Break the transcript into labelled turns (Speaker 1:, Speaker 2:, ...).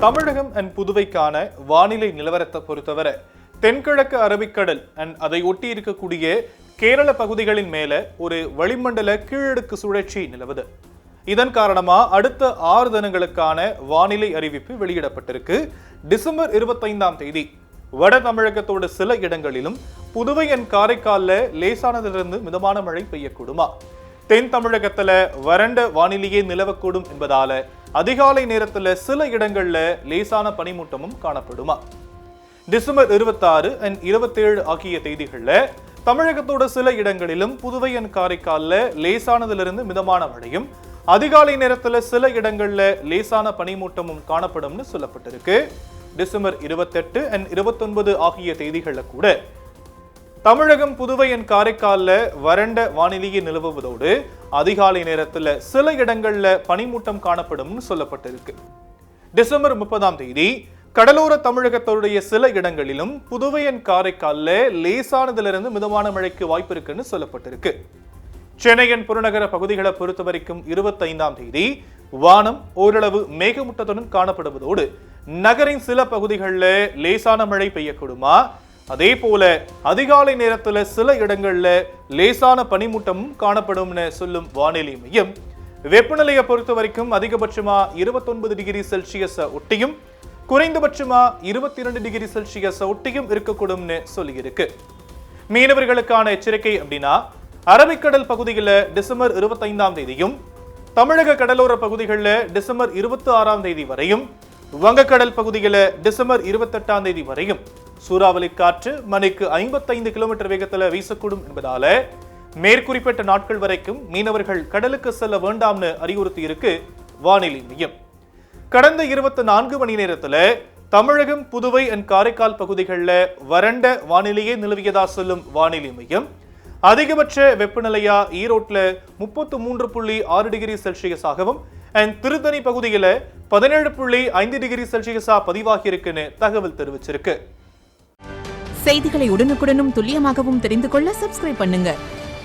Speaker 1: தமிழகம் and புதுவைக்கான வானிலை நிலவரத்தை பொறுத்தவரை தென்கிழக்கு அரபிக்கடல் அண்ட் அதை ஒட்டி இருக்கக்கூடிய கேரள பகுதிகளின் மேல ஒரு வளிமண்டல கீழடுக்கு சுழற்சி நிலவுது. இதன் காரணமா அடுத்த 6 தினங்களுக்கான வானிலை அறிவிப்பு வெளியிடப்பட்டிருக்கு. டிசம்பர் 25ஆம் தேதி வட தமிழகத்தோட சில இடங்களிலும் புதுவை அண்ட் காரைக்கால்ல லேசானதிலிருந்து மிதமான மழை பெய்யக்கூடுமா, தென் தமிழகத்துல வறண்ட வானிலையே நிலவக்கூடும் என்பதால அதிகாலை நேரத்துல சில இடங்கள்ல லேசான பனிமூட்டமும் காணப்படுமா. டிசம்பர் 26 அண்ட் 27 ஆகிய தேதிகள்ல தமிழகத்தோட சில இடங்களிலும் புதுவை அண்ட் காரைக்கால்ல லேசானதிலிருந்து மிதமான மழையும் அதிகாலை நேரத்துல சில இடங்கள்ல லேசான பனிமூட்டமும் காணப்படும்னு சொல்லப்பட்டிருக்கு. டிசம்பர் 28 அண்ட் 29 ஆகிய தேதிகள்ல கூட தமிழகம் புதுவை அண்ட் காரைக்கால்ல வறண்ட வானிலையை நிலவுவதோடு அதிகாலை நேரத்துல சில இடங்கள்ல பனிமூட்டம் காணப்படும்னு சொல்லப்பட்டிருக்கு. டிசம்பர் 30ஆம் தேதி கடலோர தமிழகத்துடைய சில இடங்களிலும் புதுவை அண்ட் காரைக்கால்ல லேசானதிலிருந்து மிதமான மழைக்கு வாய்ப்பு இருக்குன்னு சொல்லப்பட்டிருக்கு. சென்னையின் புறநகர பகுதிகளை பொறுத்த வரைக்கும் 25ஆம் தேதி வானம் ஓரளவு மேகமூட்டத்துடன் காணப்படுவதோடு நகரின் சில பகுதிகளில் லேசான மழை பெய்யக்கூடுமா, அதே போல அதிகாலை நேரத்துல சில இடங்கள்ல லேசான பனிமூட்டமும் காணப்படும்னு சொல்லும் வானிலை மையம் வெப்பநிலையை பொறுத்த வரைக்கும் அதிகபட்சமா 29 டிகிரி செல்சியஸ் ஒட்டியும் குறைந்தபட்சமா 22 டிகிரி செல்சியஸ் ஒட்டியும் இருக்கக்கூடும்னு சொல்லியிருக்கு. மீனவர்களுக்கான எச்சரிக்கை அப்படின்னா அரபிக்கடல் பகுதிகளில் டிசம்பர் 25ஆம் தேதியும் தமிழக கடலோர பகுதிகளில் டிசம்பர் 26ஆம் தேதி வரையும் வங்கக்கடல் பகுதிகளில் டிசம்பர் 28ஆம் தேதி வரையும் சூறாவளி காற்று மணிக்கு 55 கிலோமீட்டர் வேகத்தில் வீசக்கூடும் என்பதால மேற்குறிப்பிட்ட நாட்கள் வரைக்கும் மீனவர்கள் கடலுக்கு செல்ல வேண்டாம்னு அறிவுறுத்தி இருக்கு வானிலை மையம். கடந்த 24 மணி நேரத்தில் தமிழகம் புதுவை அண்ட் காரைக்கால் பகுதிகளில் வறண்ட வானிலையே நிலவியதா சொல்லும் வானிலை மையம் அதிகபட்ச வெப்பநிலையா ஈரோட்ல 33.6 டிகிரி செல்சியஸ் ஆகவும் அண்ட் திருத்தணி பகுதியில் 17.5 டிகிரி செல்சியஸா பதிவாகி இருக்குன்னு தகவல் தெரிவிச்சிருக்கு.
Speaker 2: செய்திகளை உடனுக்குடனும் துல்லியமாகவும் தெரிந்து கொள்ள சப்ஸ்கிரைப் பண்ணுங்க.